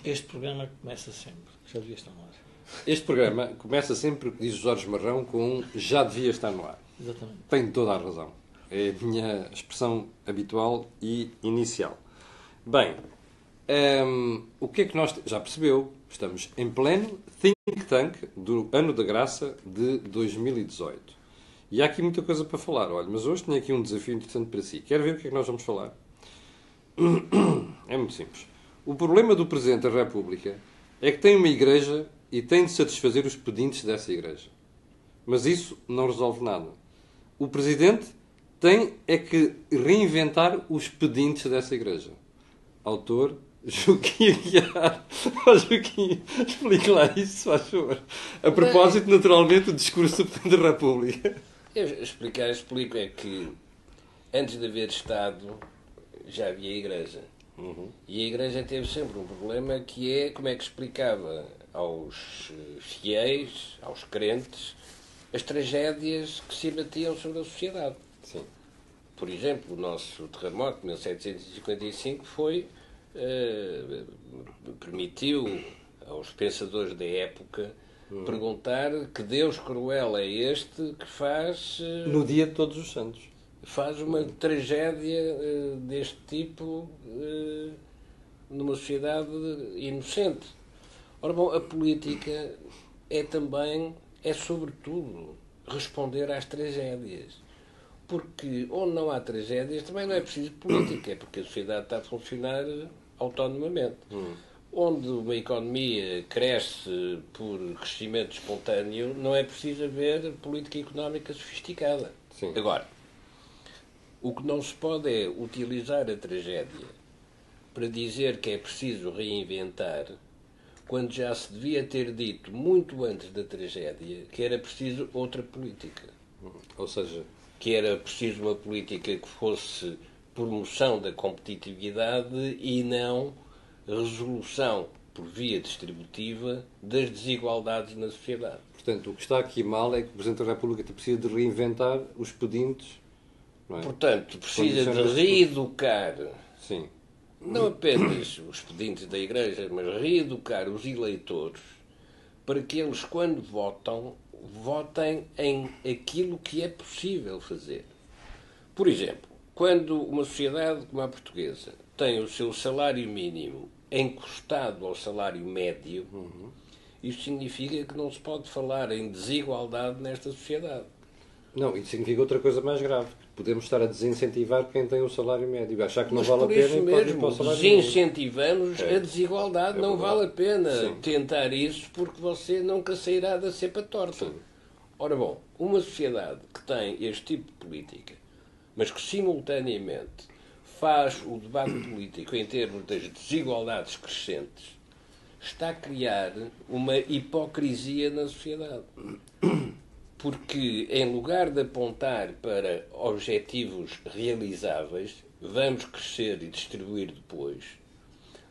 Este programa começa sempre. Já devia estar no ar. Este programa começa sempre, diz Jorge Marrão, com um já devia estar no ar. Exatamente. Tem toda a razão. É a minha expressão habitual e inicial. Bem, o que é que nós... Já percebeu? Estamos em pleno think tank do ano da graça de 2018. E há aqui muita coisa para falar. Olha, mas hoje tenho aqui um desafio interessante para si. Quer ver o que é que nós vamos falar? É muito simples. O problema do Presidente da República é que tem uma igreja e tem de satisfazer os pedintes dessa igreja. Mas isso não resolve nada. O Presidente tem é que reinventar os pedintes dessa igreja. Autor Joaquim Aguiar. Oh, Joaquim, explique lá isso, faz favor. A propósito, naturalmente, do discurso do Presidente da República. Eu explico é que antes de haver Estado já havia Igreja. Uhum. E a Igreja teve sempre um problema que é como é que explicava aos fiéis, aos crentes, as tragédias que se abatiam sobre a sociedade. Sim. Por exemplo, o nosso terremoto de 1755 permitiu aos pensadores da época perguntar que Deus cruel é este que faz... No dia de Todos os Santos. Faz uma tragédia deste tipo numa sociedade inocente. Ora bom, a política é sobretudo responder às tragédias. Porque onde não há tragédias também não é preciso política, é porque a sociedade está a funcionar autonomamente. Onde uma economia cresce por crescimento espontâneo, não é preciso haver política económica sofisticada. Sim. Agora, o que não se pode é utilizar a tragédia para dizer que é preciso reinventar, quando já se devia ter dito muito antes da tragédia que era preciso outra política. Ou seja... Que era preciso uma política que fosse promoção da competitividade e não resolução por via distributiva das desigualdades na sociedade. Portanto, o que está aqui mal é que o Presidente da República precisa de reinventar os pedintes. Não é? Portanto, precisa de reeducar, Sim. não apenas os pedintes da Igreja, mas reeducar os eleitores para que eles, quando votam, votem em aquilo que é possível fazer. Por exemplo, quando uma sociedade como a portuguesa tem o seu salário mínimo encostado ao salário médio, isso significa que não se pode falar em desigualdade nesta sociedade. Não, isso significa outra coisa mais grave. Podemos estar a desincentivar quem tem o salário médio. Achar que não Mas vale a por pena isso e pode ir mesmo, para o salário médio. desincentivamos a desigualdade. Não vale a pena tentar isso porque você nunca sairá da cepa torta. Sim. Ora bom, uma sociedade que tem este tipo de política, mas que simultaneamente faz o debate político em termos das desigualdades crescentes, está a criar uma hipocrisia na sociedade. Porque, em lugar de apontar para objetivos realizáveis, vamos crescer e distribuir depois.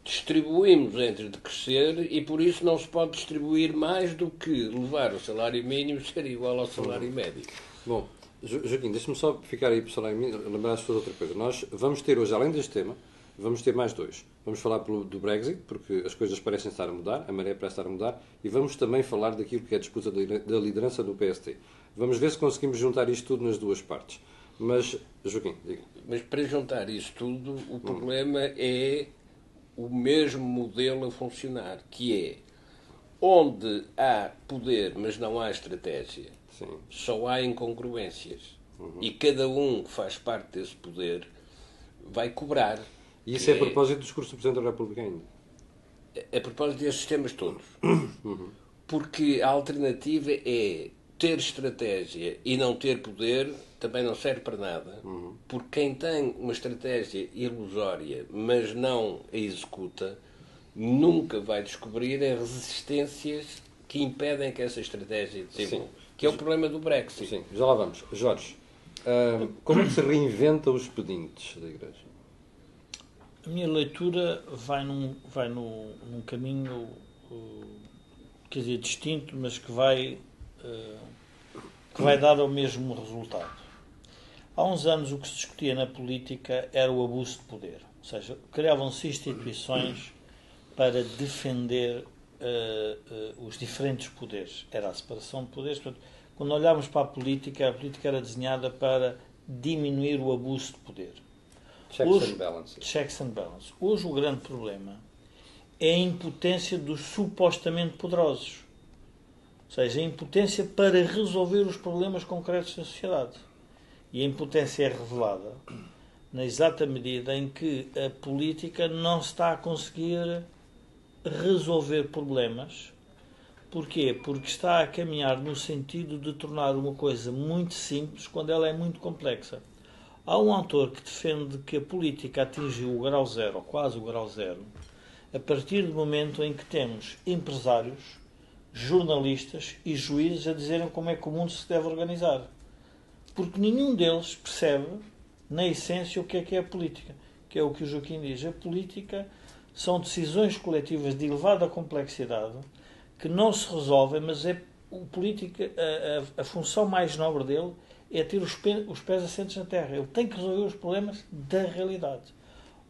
Distribuímos antes de crescer e, por isso, não se pode distribuir mais do que levar o salário mínimo ser igual ao salário médio. Bom, Joaquim, deixa-me só ficar aí para o salário mínimo, lembrar as pessoas outra coisa. Nós vamos ter hoje, além deste tema, vamos ter mais dois. Vamos falar do Brexit, porque as coisas parecem estar a mudar, a maré parece estar a mudar, e vamos também falar daquilo que é a disputa da liderança do PST. Vamos ver se conseguimos juntar isto tudo nas duas partes. Mas, Joaquim, diga. Mas para juntar isso tudo, o problema é o mesmo modelo a funcionar, que é onde há poder, mas não há estratégia, Sim. só há incongruências. E cada um que faz parte desse poder vai cobrar. E isso é a propósito do discurso do Presidente da República ainda? A propósito desses sistemas todos. Porque a alternativa é ter estratégia e não ter poder também não serve para nada. Porque quem tem uma estratégia ilusória, mas não a executa, nunca vai descobrir as resistências que impedem que essa estratégia desenvolva. Que é o problema do Brexit. Sim, já lá vamos. Jorge, como é que se reinventa os pedintes da Igreja? A minha leitura vai num caminho, quer dizer, distinto, mas que vai dar ao mesmo resultado. Há uns anos o que se discutia na política era o abuso de poder. Ou seja, criavam-se instituições para defender os diferentes poderes. Era a separação de poderes. Portanto, quando olhámos para a política era desenhada para diminuir o abuso de poder. Checks and balances. Hoje o grande problema é a impotência dos supostamente poderosos. Ou seja, a impotência para resolver os problemas concretos da sociedade. E a impotência é revelada na exata medida em que a política não está a conseguir resolver problemas. Porquê? Porque está a caminhar no sentido de tornar uma coisa muito simples quando ela é muito complexa. Há um autor que defende que a política atingiu o grau zero, ou quase o grau zero, a partir do momento em que temos empresários, jornalistas e juízes a dizerem como é que o mundo se deve organizar. Porque nenhum deles percebe, na essência, o que é a política. Que é o que o Joaquim diz. A política são decisões coletivas de elevada complexidade que não se resolvem, mas a função mais nobre dele é ter os pés assentes na terra. Ele tem que resolver os problemas da realidade.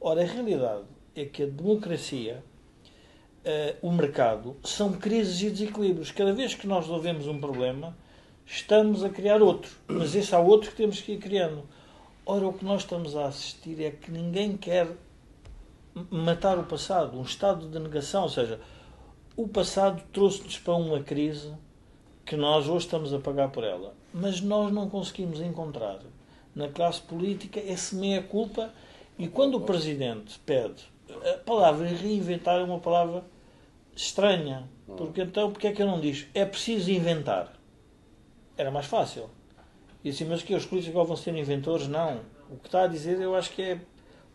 Ora, a realidade é que a democracia, o mercado, são crises e desequilíbrios. Cada vez que nós resolvemos um problema, estamos a criar outro. Mas esse há outro que temos que ir criando. Ora, o que nós estamos a assistir é que ninguém quer matar o passado. Um estado de negação. Ou seja, o passado trouxe-nos para uma crise que nós hoje estamos a pagar por ela. Mas nós não conseguimos encontrar na classe política esse meia-culpa. E quando o Presidente pede, a palavra reinventar é uma palavra estranha. Porque então, porque é que ele não diz é preciso inventar? Era mais fácil. E assim, mas que os políticos agora vão ser inventores? Não. O que está a dizer, eu acho que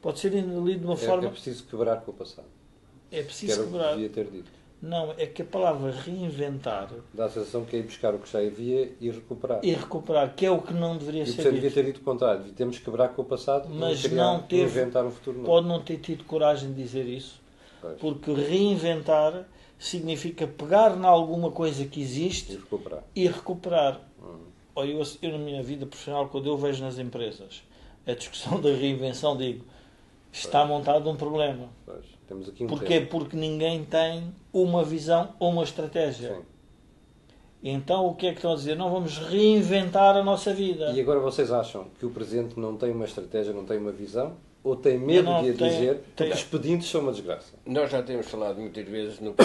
pode ser lido de uma forma... É preciso quebrar com o passado. É preciso quebrar. Devia ter dito. Não, é que a palavra reinventar... Dá a sensação que é ir buscar o que já havia e recuperar. E recuperar, que é o que não deveria ser dito. Devia ter dito o contrário. Temos que quebrar com o passado mas e criar, não teve, inventar um futuro novo. Pode não ter tido coragem de dizer isso. Pois. Porque reinventar significa pegar em alguma coisa que existe e recuperar. Olha, eu na minha vida profissional, quando eu vejo nas empresas a discussão da reinvenção, digo, está montado um problema. Pois. Temos aqui um Porquê? Porque ninguém tem uma visão ou uma estratégia. Sim. Então o que é que estão a dizer? Não, vamos reinventar a nossa vida. E agora vocês acham que o Presidente não tem uma estratégia, não tem uma visão? Ou tem medo de a dizer porque os pedintes são uma desgraça? Nós já temos falado muitas vezes no que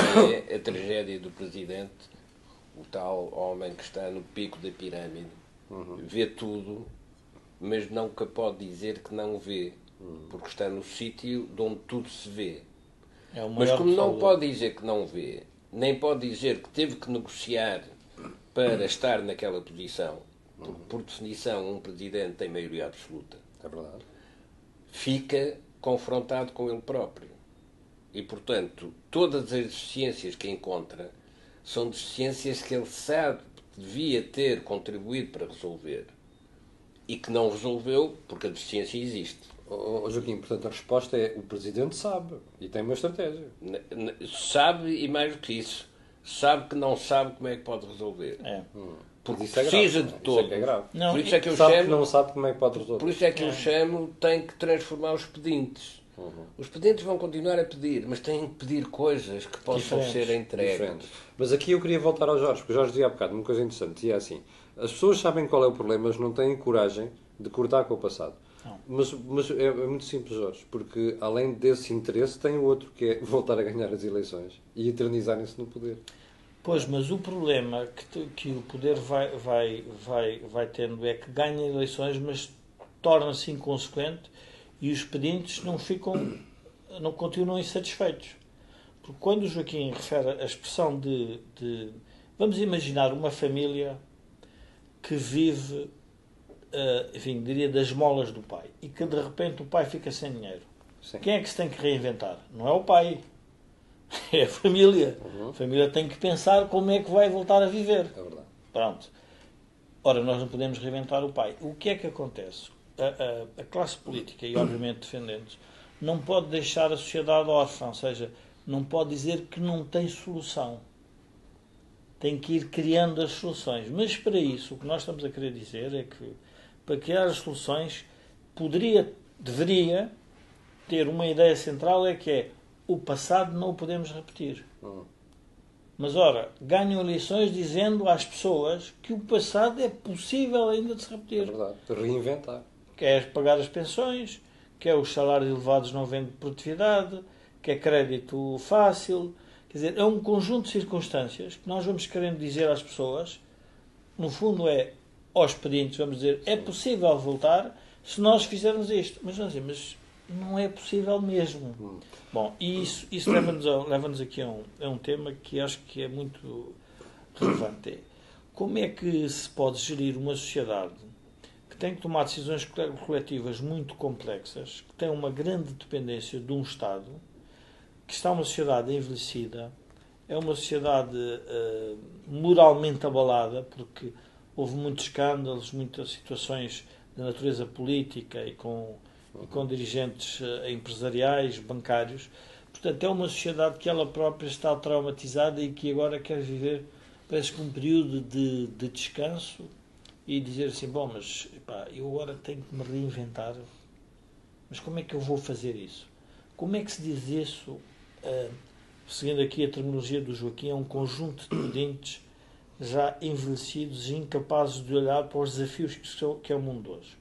é a tragédia do Presidente, o tal homem que está no pico da pirâmide, vê tudo, mas nunca pode dizer que não vê, porque está no sítio de onde tudo se vê. Mas como não pode dizer que não vê, nem pode dizer que teve que negociar para estar naquela posição, porque, por definição, um Presidente tem maioria absoluta. É verdade. Fica confrontado com ele próprio. E, portanto, todas as deficiências que encontra são deficiências que ele sabe que devia ter contribuído para resolver e que não resolveu porque a deficiência existe. Joaquim, portanto, a resposta é o Presidente sabe e tem uma estratégia. Sabe, e mais do que isso, sabe que não sabe como é que pode resolver. Porque isso é precisa grave, de todos. Isso é grave. Por isso é que eu sabe chamo, que não sabe como é que pode resolver. Por isso é que eu chamo, tem que transformar os pedintes. Os pedintes vão continuar a pedir, mas têm que pedir coisas que possam ser entregues. Mas aqui eu queria voltar ao Jorge, porque o Jorge dizia há bocado uma coisa interessante, dizia assim, as pessoas sabem qual é o problema, mas não têm coragem de cortar com o passado. Mas é muito simples, Jorge, porque além desse interesse tem o outro, que é voltar a ganhar as eleições e eternizarem-se no poder. Pois, mas o problema que o poder vai tendo é que ganha eleições, mas torna-se inconsequente e os pedintes não continuam insatisfeitos. Porque quando o Joaquim refere a expressão de vamos imaginar uma família que vive, enfim, diria, das esmolas do pai e que de repente o pai fica sem dinheiro. Sim. Quem é que se tem que reinventar? Não é o pai. É a família. A família tem que pensar como é que vai voltar a viver. É verdade. Pronto. Ora, nós não podemos reinventar o pai. O que é que acontece? A classe política, e obviamente defendentes, não pode deixar a sociedade órfã, ou seja, não pode dizer que não tem solução. Tem que ir criando as soluções. Mas para isso, o que nós estamos a querer dizer é que para criar as soluções deveria ter uma ideia central, é que é o passado não o podemos repetir. Mas, ora, ganham eleições dizendo às pessoas que o passado é possível ainda de se repetir. É verdade. De reinventar. Quer pagar as pensões, quer os salários elevados não vêm de produtividade, quer crédito fácil. Quer dizer, é um conjunto de circunstâncias que nós vamos querendo dizer às pessoas, no fundo é, aos pedintes, vamos dizer, é possível voltar se nós fizermos isto. Mas vamos dizer, mas não é possível mesmo. Bom, e isso leva-nos aqui a um tema que acho que é muito relevante. É, como é que se pode gerir uma sociedade que tem que tomar decisões coletivas muito complexas, que tem uma grande dependência de um Estado, que está uma sociedade envelhecida, é uma sociedade moralmente abalada, porque houve muitos escândalos, muitas situações de natureza política e com dirigentes empresariais, bancários. Portanto, é uma sociedade que ela própria está traumatizada e que agora quer viver, parece que um período de descanso e dizer assim, bom, mas eu agora tenho que me reinventar. Mas como é que eu vou fazer isso? Como é que se diz isso, seguindo aqui a terminologia do Joaquim, é um conjunto de pedintes já envelhecidos e incapazes de olhar para os desafios que é o mundo hoje.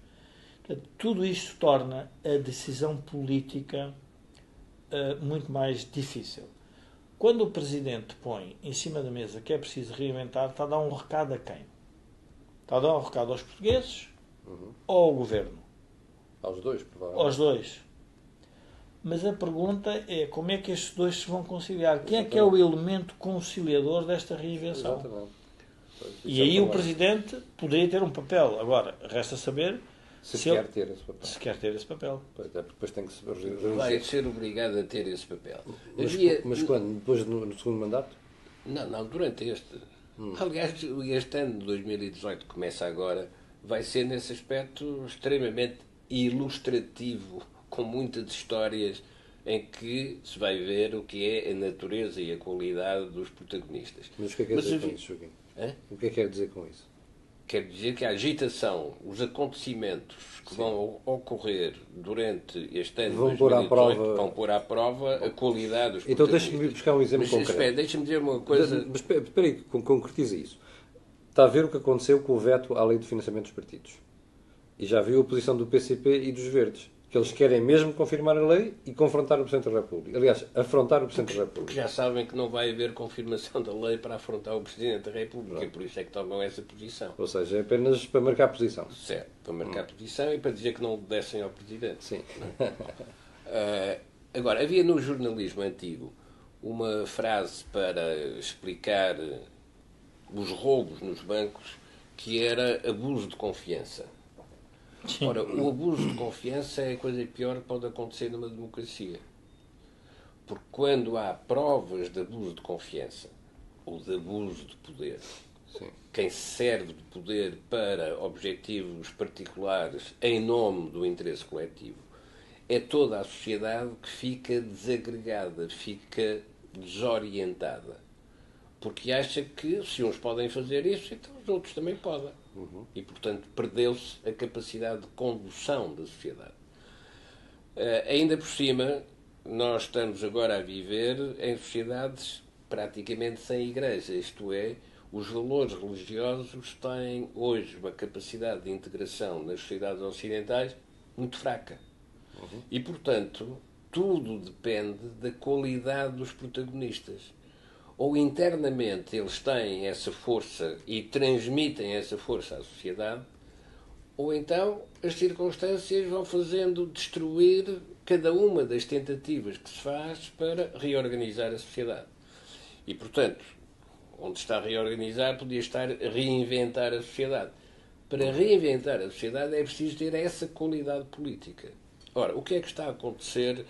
Portanto, tudo isto torna a decisão política muito mais difícil. Quando o Presidente põe em cima da mesa que é preciso reinventar, está a dar um recado a quem? Está a dar um recado aos portugueses ou ao Governo? Aos dois, provavelmente. Aos dois. Mas a pergunta é como é que estes dois se vão conciliar? Quem é que é o elemento conciliador desta reinvenção? Exatamente. E aí o Presidente poderia ter um papel. Agora, resta saber se quer ter esse papel. Se quer ter esse papel. Pois é, porque depois tem que se vai ser obrigado a ter esse papel. Mas quando? Depois no segundo mandato? Não, durante este. Aliás, este ano de 2018, que começa agora, vai ser nesse aspecto extremamente ilustrativo, com muitas histórias em que se vai ver o que é a natureza e a qualidade dos protagonistas. Mas o que é que quer dizer com isso, Joaquim? O que é que quer dizer com isso? Quer dizer que a agitação, os acontecimentos que vão ocorrer durante este ano de 2018 vão pôr à prova a qualidade dos protagonistas. Então deixa-me buscar um exemplo concreto. Espera, deixa-me dizer uma coisa. Mas espera aí, concretiza isso. Está a ver o que aconteceu com o veto à lei de financiamento dos partidos. E já viu a posição do PCP e dos Verdes. Que eles querem mesmo confirmar a lei e confrontar o Presidente da República. Aliás, afrontar o Presidente da República. Porque já sabem que não vai haver confirmação da lei para afrontar o Presidente da República. E por isso é que tomam essa posição. Ou seja, é apenas para marcar posição. Certo, para marcar posição e para dizer que não obedecem ao Presidente. Sim. Agora, havia no jornalismo antigo uma frase para explicar os roubos nos bancos que era abuso de confiança. Sim. Ora, o abuso de confiança é a coisa pior que pode acontecer numa democracia. Porque quando há provas de abuso de confiança ou de abuso de poder, quem serve de poder para objetivos particulares em nome do interesse coletivo, é toda a sociedade que fica desagregada, fica desorientada. Porque acha que se uns podem fazer isso, então os outros também podem. E, portanto, perdeu-se a capacidade de condução da sociedade. Ainda por cima, nós estamos agora a viver em sociedades praticamente sem igreja, isto é, os valores religiosos têm hoje uma capacidade de integração nas sociedades ocidentais muito fraca. E, portanto, tudo depende da qualidade dos protagonistas. Ou internamente eles têm essa força e transmitem essa força à sociedade, ou então as circunstâncias vão fazendo destruir cada uma das tentativas que se faz para reorganizar a sociedade. E, portanto, onde está a reorganizar, podia estar a reinventar a sociedade. Para reinventar a sociedade é preciso ter essa qualidade política. Ora, o que é que está a acontecer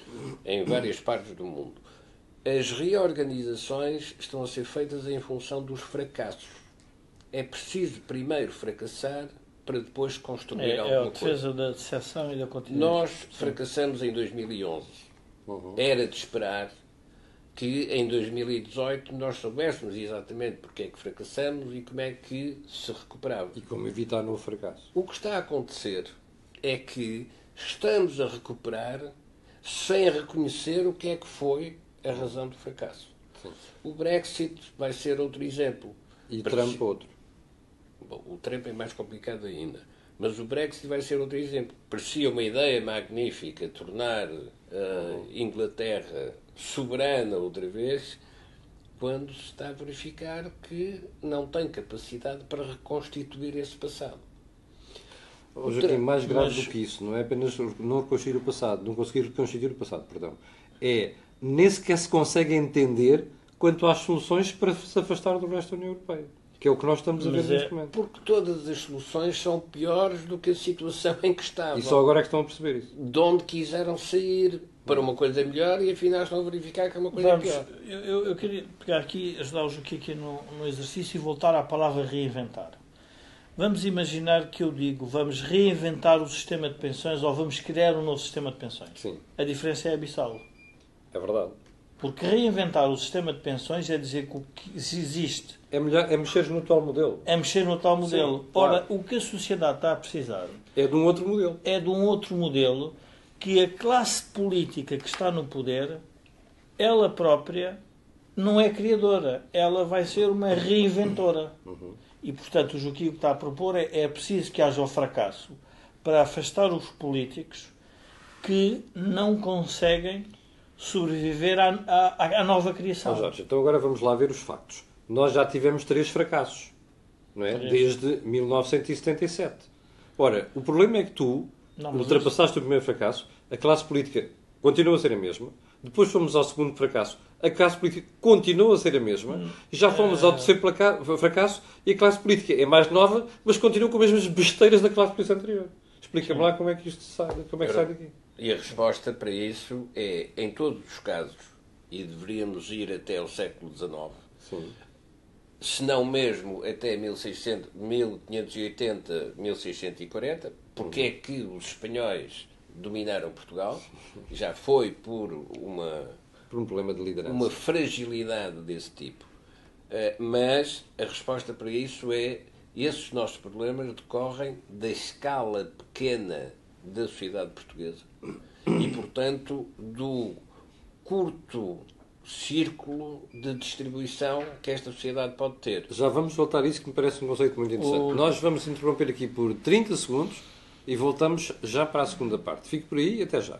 em várias partes do mundo? As reorganizações estão a ser feitas em função dos fracassos. É preciso primeiro fracassar para depois construir alguma coisa. É a defesa da decepção e da continuidade. Nós fracassamos em 2011. Era de esperar que em 2018 nós soubéssemos exatamente porque é que fracassamos e como é que se recuperava. E como evitar novo fracasso. O que está a acontecer é que estamos a recuperar, sem reconhecer o que é que foi a razão do fracasso. Sim. O Brexit vai ser outro exemplo. E Trump outro. Bom, o Trump é mais complicado ainda. Mas o Brexit vai ser outro exemplo. Parecia uma ideia magnífica tornar a Inglaterra soberana outra vez, quando se está a verificar que não tem capacidade para reconstituir esse passado. Joaquim, mais grave do que isso, não é apenas não reconstituir o passado, não conseguir reconstituir o passado, perdão. É, nem sequer se consegue entender quanto às soluções para se afastar do resto da União Europeia. Que é o que nós estamos a ver neste momento. Porque todas as soluções são piores do que a situação em que estavam. E só agora é que estão a perceber isso. De onde quiseram sair para uma coisa melhor e afinal estão a verificar que é uma coisa pior. Eu queria pegar aqui, ajudar o Joaquim aqui no exercício e voltar à palavra reinventar. Vamos imaginar que eu digo, vamos reinventar o sistema de pensões ou vamos criar um novo sistema de pensões. Sim. A diferença é abissal. É verdade. Porque reinventar o sistema de pensões é dizer que o que existe... É mexer no atual modelo. É mexer no tal modelo. Sim, claro. Ora, o que a sociedade está a precisar... É de um outro modelo. É de um outro modelo que a classe política que está no poder, ela própria, não é criadora. Ela vai ser uma reinventora. E, portanto, o Joaquim o que está a propor é preciso que haja o fracasso para afastar os políticos que não conseguem sobreviver à nova criação. Jorge, então agora vamos lá ver os factos. Nós já tivemos 3 fracassos, não é? Desde 1977. Ora, o problema é que tu ultrapassaste o primeiro fracasso, a classe política continua a ser a mesma, depois fomos ao segundo fracasso, a classe política continua a ser a mesma, e já fomos ao terceiro fracasso e a classe política é mais nova, mas continua com as mesmas besteiras da classe política anterior. Explica-me lá como é que isto sai, como é que sai daqui. E a resposta para isso é, em todos os casos, e deveríamos ir até o século XIX, Sim. se não mesmo até 1580, 1640, porque é que os espanhóis dominaram Portugal? Já foi por um problema de liderança. Uma fragilidade desse tipo. Mas a resposta para isso é, esses nossos problemas decorrem da escala pequena da sociedade portuguesa e, portanto, do curto círculo de distribuição que esta sociedade pode ter. Já vamos voltar a isso, que me parece um conceito muito interessante. Nós vamos interromper aqui por 30 segundos e voltamos já para a segunda parte. Fique por aí e até já.